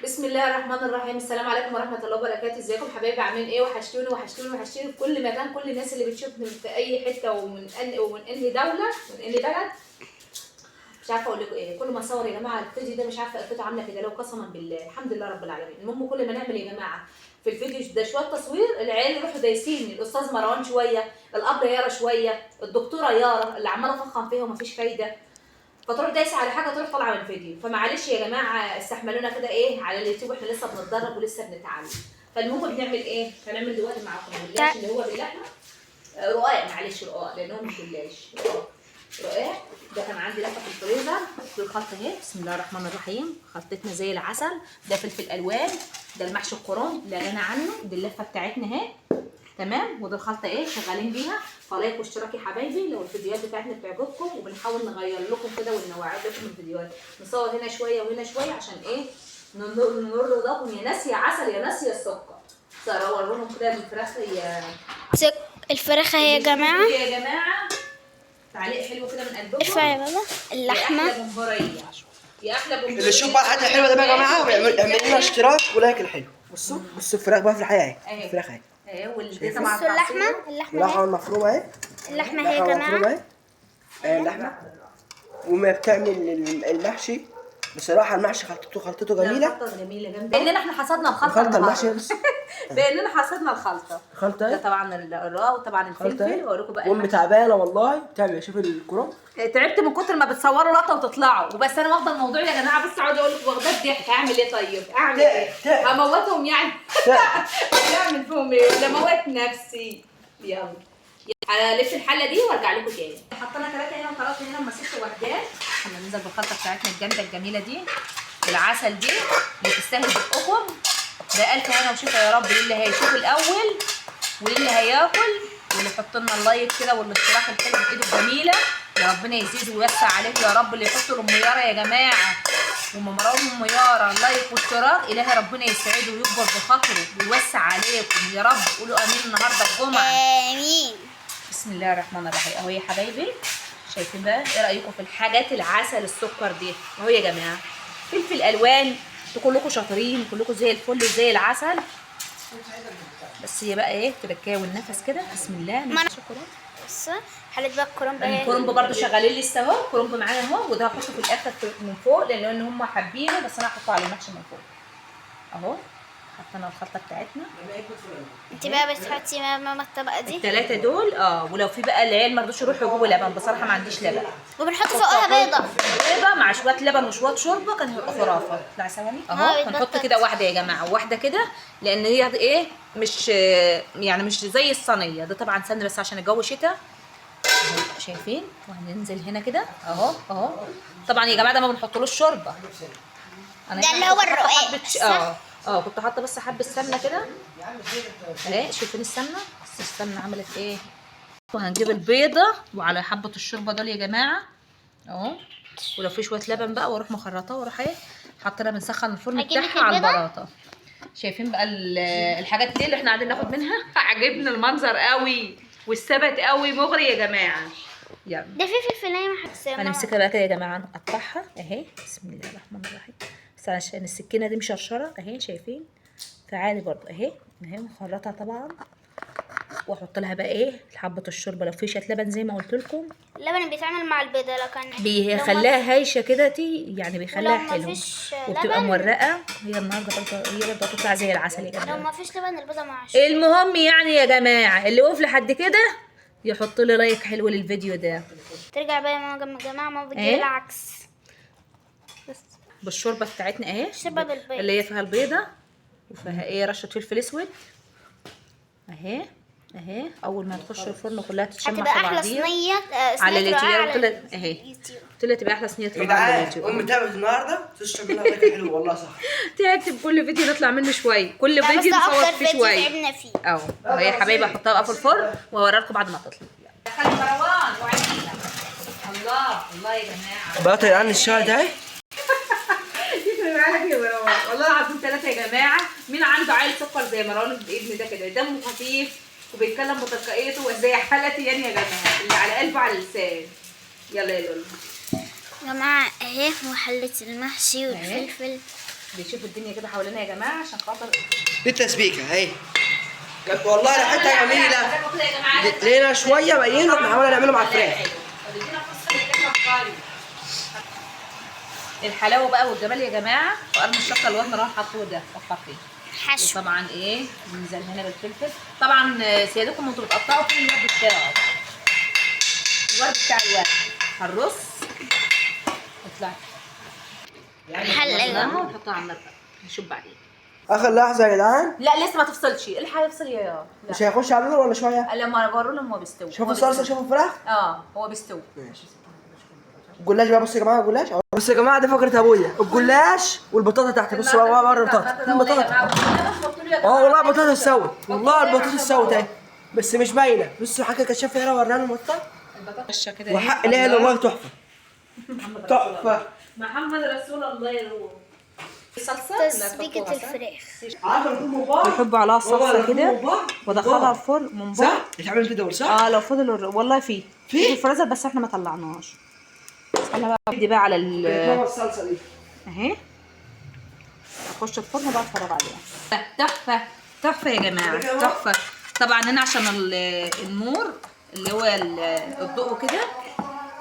بسم الله الرحمن الرحيم. السلام عليكم ورحمه الله وبركاته. ازيكم حبايبي؟ عاملين ايه؟ وحشتوني وحشتوني وحشتوني في كل مكان، كل الناس اللي بتشوفني في اي حته ومن انهي دوله، من انهي بلد. مش عارفه اقول لكم ايه. كل ما اصور يا جماعه الفيديو ده مش عارفه قفته عامله كده لو قسما بالله. الحمد لله رب العالمين. المهم كل ما نعمل يا جماعه في الفيديو ده شويه تصوير، العيال يروحوا دايسين الاستاذ مروان شويه، الاب يارا شويه، الدكتوره يارا اللي عماله افخم فيها ومفيش فايده، فتروح دايسه على حاجه تروح طالعه من الفيديو. فمعلش يا جماعه استحملونا كده ايه على اليوتيوب، احنا لسه بنتدرب ولسه بنتعلم. فالمهم بنعمل ايه؟ هنعمل دلوقتي معاكم الجلاش اللي هو باللحمه. رقاق، معلش رقاق لانهم مش جلاش. رقاق ده كان عندي لفه في الفريزر. في الخلطه اهي، بسم الله الرحمن الرحيم. خلطتنا زي العسل. ده فلفل الوان، ده المحشي الكرنب لا غنى عنه، دي اللفه بتاعتنا اهي. تمام. ودي الخلطه ايه شغالين بيها. فلايك واشتراك يا حبايبي لو الفيديوهات بتاعتنا بتعجبكم، وبنحاول نغير لكم كده وننوع لكم الفيديوهات. نصور هنا شويه وهنا شويه عشان ايه؟ نمر لكم يا ناس يا عسل يا ناس يا السكر. صوروا لهم كده الفراخ يا الفراخ اهي يا جماعه. يا جماعه تعليق حلو كده من قلبكم. ارفع يا بابا اللحمه. يا احلى جمبريه، يا احلى جمبريه. اللي يشوف بقى الحاجات الحلوه ده بقى يا جماعه يعمل لنا اشتراك ولايك الحلو. بصوا الفراخ بقى في الحقيقه اهي. الفراخ اهي والدي طبعا بصوا اللحمه اللحمه المفرومه اهي. اللحمه اهي يا جماعه. اللحمه وما بتعمل المحشي. بصراحه المحشي خلطته جميله. خلطه جميله جدا. باننا احنا حصدنا الخلطه المحشي بس. باننا حصدنا الخلطه. ده طبعا الرق وطبعا الفلفل. واوريكم بقى امي تعبانه والله بتعمل. شوف الكرنب تعبت من كتر ما بتصوروا لقطه وتطلعوا وبس. انا واخده الموضوع يا جماعه. بص اقعد اقول لك واخده الضحك. هعمل ايه طيب؟ اعمل ايه؟ هموتهم يعني. اعمل فيهم ايه؟ ولا اموت نفسي؟ يلا هلف الحله دي وارجع لكم تاني. حطينا 3 هنا و3 هنا وما سبتش وردان. احنا ننزل بالخلطه بتاعتنا الجامده الجميله دي بالعسل دي اللي تستاهل بقكم. ده الف هنا وشفا يا رب للي هيشوف الاول وللي هياكل واللي يحط لنا اللايك كده والاشتراك الحلو بايده الجميله. يا ربنا يزيد ويوسع عليكم يا رب. اللي يحطوا لام يارا يا جماعه ومرات ام يارا لايك واشتراك، الهي ربنا يسعده ويكبر بخاطره ويوسع عليكم يا رب. قولوا امين النهارده الجمعه. امين. بسم الله الرحمن الرحيم. اهو يا حبايبي شايفين بقى ايه رايكم في الحاجات العسل السكر دي؟ اهو يا جماعه فلفل الوان. انتوا كلكم شاطرين كلكم زي الفل زي العسل. بس هي بقى ايه تركايه والنفس كده. بسم الله. شكرا. بص حلت بقى الكرنب اهي. الكرنب برده شغالين لسه اهو. الكرنب معانا اهو. وده هحطه في الاخر من فوق لان هم حابينه، بس انا هحطه على المحشي من فوق اهو. حطينا الخلطه بتاعتنا. انت بقى بتحطي ماما الطبقه دي ال3 دول ولو في بقى العيال ما رضوش يروحوا يجيبوا لبن، بصراحه ما عنديش لبن. وبنحط فوقها بيضه. بيضه مع شويه لبن وشويه شوربه كان هيبقى خرافه. لا ثواني اهو. هنحط كده واحده يا جماعه وواحده كده لان هي ايه مش يعني مش زي الصينيه. ده طبعا سن بس عشان الجو شتاء شايفين. وهننزل هنا كده اهو اهو. طبعا يا جماعه ده ما بنحطلوش شوربه. انا ده اللي هو الرقاق. كنت حاطه بس حبه سمنه كده اهي. شايفين السمنه؟ بس السمنه عملت ايه. وهنجيب البيضه وعلى حبه الشوربه دول يا جماعه اهو. ولو في شويه لبن بقى واروح مخرطاه واروح ايه حاطه. بنسخن الفرن بتاعها على البلاطه. شايفين بقى الحاجات دي اللي احنا قاعدين ناخد منها. عجبنا المنظر قوي والثبت قوي مغري يا جماعه. يلا ده في فلفلايه محسنه. هنمسكها بقى كده يا جماعه نقطعها اهي. بسم الله الرحمن الرحيم. بس عشان السكينه دي مشرشره اهي شايفين. فعادي برضو اهي مخرطها طبعا. واحط لها بقى ايه حبه الشوربه لو في شويه لبن زي ما قلت لكم. اللبن بيتعمل مع البيضه لو كان بيخليها هايشه كده يعني بيخليها حلوه وبتبقى لبن. مورقه. هي النهارده هي برضه هتطلع زي العسل يا جماعه. لو ما فيش لبن البيضه مع المهم يعني يا جماعه اللي وقف لحد كده يحط لي لايك حلو للفيديو ده. ترجع بقى يا جماعه ما بتجيب العكس. بس بالشوربه بتاعتنا اهي الشوربه بالبيض اللي هي فيها البيضه وفيها ايه رشه فلفل اسود اهي اهي. اول ما تخش الفرن كلها تتشمع في بعضيها. احلى صينيه على اليوتيوب. اهي طلعت بقى احلى صينيه يا جدعان. امي تعبت النهارده تشرب منها اكل حلو والله صح. تعبت بكل فيديو نطلع منه شويه. كل فيديو نصور فيه شويه تعبنا فيه اهو. يا حبايبي احطها بقى في الفرن واوريها لكم بعد ما تطلع. دخلي مروان وعينينا. الله الله يا جماعه. بقى عن الشهر ده معاك يا مروان والله العظيم 3 يا جماعه. مين عنده عيل سكر زي مروان ابن ده كده؟ دمه خفيف وبيتكلم بتلقائيته وزي حالتي يعني يا جماعه اللي على قلبه على اللسان. يلا يا لولو يا جماعه اهي وحله المحشي والفلفل بيشوفوا الدنيا كده حوالينا يا جماعه عشان خاطر دي التسبيكه اهي. والله ريحتها جميله. يا جماعه لينا شويه باين نحاول نعمله مع الفراخ. الحلاوه بقى والجمال يا جماعه وقرن الشطه اللي وزن راح حطوه ده فكر فيه. حشو. وطبعا ايه ننزل هنا بالفلفل. طبعا سيادتكم انتوا بتقطعوا في الورد بتاعه. الورد بتاع الورد هنرص اطلع حلقة ونحطها على النار بقى نشوف بعدين. اخر لحظه يا جدعان. لا لسه ما تفصلش. الحق يفصل يا مش هيخش على النار ولا شويه؟ لما بوروا لهم هو بيستوي. شوفوا الصلصه شوفوا الفراخ. هو بيستوي. ماشي. الجلاش بقى بصوا يا جماعه الجلاش. بصوا يا جماعه دي فقره ابويا الجلاش والبطاطا تحت. بصوا بقى بره البطاطا. البطاطا والله البطاطا استوت. والله البطاطا استوت اهي بس مش باينه. بصوا حاجه كشاف هنا ورانا المطه. البطاطا كده وحق لا اله الا الله تحفه. تحفه. محمد رسول الله يروح. صلصه تسبيكة الفراخ. عارفه نكون من بعض. بيحبوا عليها الصلصه كده ودخلها الفرن من بعض. صح؟ يتعمل كده صح؟ لو فضل والله في الفريزر بس احنا ما طلعناش. انا بقى بدي بقى على الصلصه دي اهي اخش الفرن بقى اتفرج عليها. تحفه تحفه يا جماعه تحفه. طبعا هنا عشان النور اللي هو الضوء وكده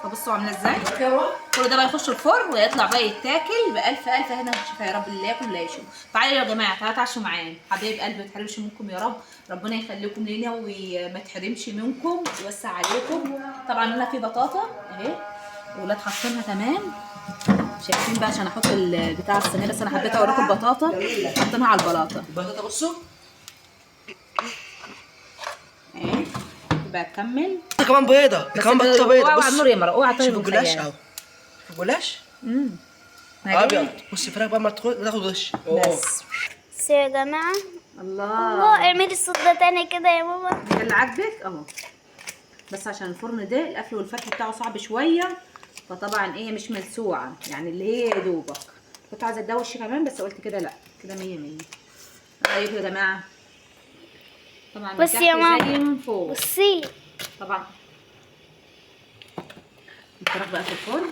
فبصوا عامله ازاي. كل ده بقى يخش الفرن ويطلع بقى يتاكل بألف ألف هنا وشفا يا رب. اللي ياكل لا يشوف. تعالوا يا جماعه تعالوا تعشوا معانا حبايب قلبي. ما تحرمش منكم يا رب. ربنا يخليكم لينا وما تحرمش منكم ويوسع عليكم. طبعا هنا في بطاطا اهي ولاد حاطينها تمام. شايفين بقى عشان احط بتاع الصينيه بس انا حبيت اوريكم البطاطا حاطينها على البلاطه. البطاطا بصوا اهي بقى تكمل. كمان بيضه كمان بطاطا بيضه. اوعى على النور يا مرة اوعى طيب شوفوا الجلاش اهو. الجلاش ابيض. بص الفراخ بقى ما تاخد وش بس يا جماعة الله اعملي الصوت ده تاني كده يا ماما. ده اللي عاجبك اهو. بس عشان الفرن ده القفل والفتح بتاعه صعب شويه فطبعا ايه مش ملسوعه يعني اللي هي يا دوبك. كنت عايزه ادوش كمان بس قلت كده لا كده 100 100. رايكم يا جماعه. طبعا بصي يا ماما زي من فوق. بصي طبعا الفراخ بقى في الفرن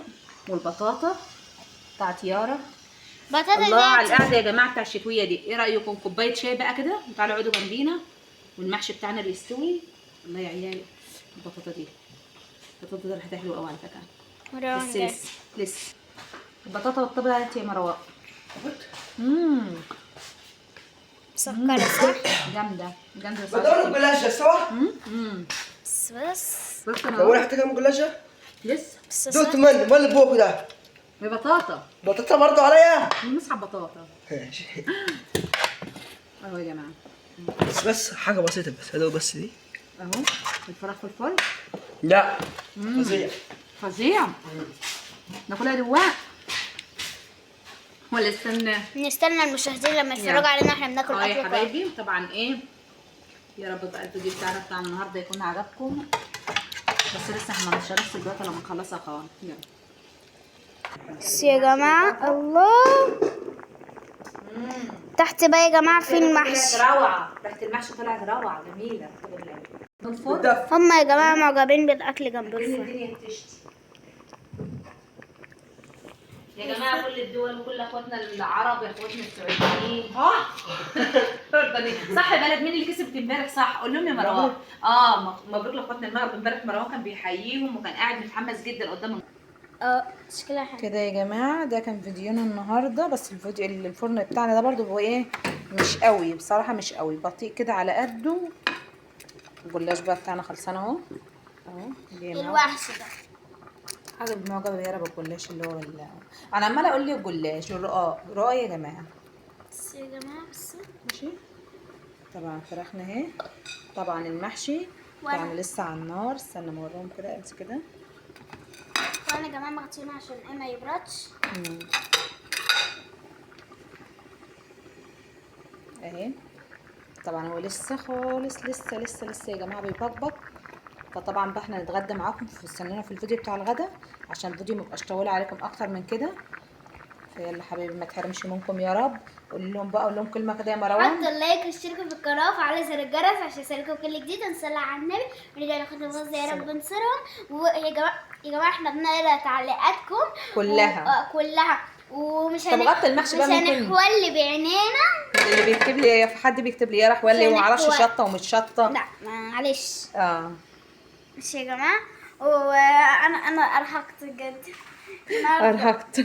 والبطاطا بتاعت يارا. بطاطا الله على دي القعده يا جماعه بتاع الشتويه دي. ايه رايكم كوبايه شاي بقى كده وتعالوا اقعدوا جنبينا والمحشي بتاعنا بيستوي. الله يا عيالي البطاطا دي. البطاطا دي ريحتها حلوه قوي على فكره. بس لسه البطاطا والطبق هات يا مروه. مسكرة صح؟ جامده جامده. بدور الجلاش ده سوا. بس هو انا حطيت كام جلاشه؟ لسه دوت من اللي بوكو ده؟ ببطاطا. بطاطا برضه عليا؟ نسحب بطاطا. ماشي اهو يا جماعه. بس حاجه بسيطه بس هدوق بس دي اهو الفراخ في الفرن. لا فظيع فظيع. ناكلها دواء ولا نستنى المشاهدين لما يتفرجوا علينا احنا بناكل اكل يا حبايبي. طبعا ايه يا رب بقى الفيديو بتاعنا بتاع النهارده يكون عجبكم. بس لسه احنا مش هنفصل دلوقتي لما نخلصها خالص. يلا بس يا جماعه الله تحت بقى يا جماعه في المحشي. روعه. ريحه المحشي طلعت روعه جميله. هم يا جماعه معجبين بالاكل جنب الفرن. الدنيا بتشتي يا جماعه. كل الدول وكل اخواتنا العرب يا اخواتنا السعوديين صح. بلد مين اللي كسبت امبارح صح؟ قول لهم يا مروان. مبروك لاخواتنا المغرب. امبارح مروان كان بيحييهم وكان قاعد متحمس جدا قدام شكلها حلو كده يا جماعه. ده كان فيديونا النهارده. بس الفيديو الفرن بتاعنا ده برضو هو ايه مش قوي بصراحه. مش قوي بطيء كده على قده. الجلاش بقى بتاعنا خلصان اهو. الوحش ده حاجه معجبه يا رب بالجلاش اللي هو انا عماله اقول لي الجلاش الرقاق يا جماعه. بس يا جماعه بس ماشي. طبعا فراخنا اهي. طبعا المحشي بتاعنا لسه على النار. استنى اوريهم كده. امسك كده وانا يا جماعه مغطينه عشان ايه ما يبردش. اهي. طبعا هو لسه خالص لسه يا جماعه بيبقبق. فطبعا بقى احنا نتغدى معاكم استنونا في الفيديو بتاع الغدا عشان الفيديو ميبقاش طويل عليكم اكتر من كده. فيلا حبايبي ما تحرمش منكم يا رب. قول لهم كلمه كده يا مروان. حطوا اللايك واشتركوا في القناه وفعلوا زر الجرس عشان يوصلكم كل جديد. ونصلي على النبي ونرجع ناخد الفوز يا رب نصرهم. ويا جماعه احنا بنقرا تعليقاتكم كلها ومش طب غطي المحشي بقى مش ممكن. هنحول بعينينا. اللي بيكتب لي حد بيكتب لي يا راح ولي وما اعرفش شطه ومش شطه. لا معلش. مش يا جماعه، وانا ارهقت بجد. ارهقت.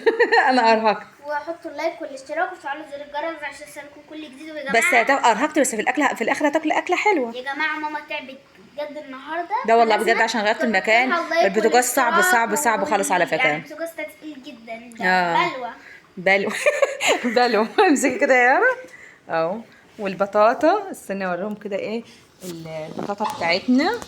انا ارهقت. وحطوا اللايك والاشتراك وفعلوا زر الجرس عشان يوصلكم كل جديد. ويا جماعه بس ارهقت، بس في الاكل في الاخر هتاكل اكله حلوه. يا جماعه ماما تعبت بجد النهارده. ده والله بجد عشان غيرت المكان. البوتاجاز صعب صعب صعب خالص على فكره. يعني البوتاجاز تقيل جدا. ده بلوى. بلو امسكي كده يا يارا اهو. والبطاطا استني اوريهم كده ايه البطاطا بتاعتنا.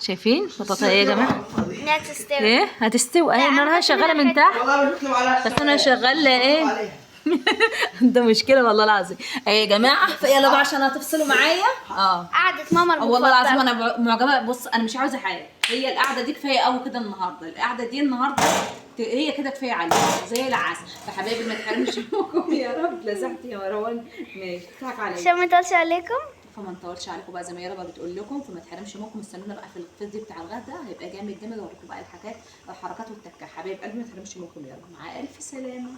شايفين البطاطا ايه يا جماعه؟ انها تستوي. ايه هتستوي اهي. نارها شغاله من تحت والله بنكتب على بس انا شغاله ايه. ده مشكله والله العظيم. ايه يا جماعه فيلا بقى عشان هتفصلوا معايا. قعدة ماما المفضلة. والله العظيم انا معجبه. بص انا مش عاوزه حاجه، هي القعده دي كفايه قوي كده النهارده. القعده دي النهارده هي كده كفايه عليها زي العسل. فحبايبي ما تحرمش منكم يا رب. لزحت يا مروان. ماشي اضحك عليا عشان ما يطولش عليكم. فما نطولش عليكم بقى زي ما يارا بتقول لكم. فما تحرمش منكم. استنونا بقى في الفيديو بتاع الغدا هيبقى جامد جامد. اوريكم بقى الحركات والتكه. حبايب قلبي ما تحرمش منكم. يلا مع الف سلامه.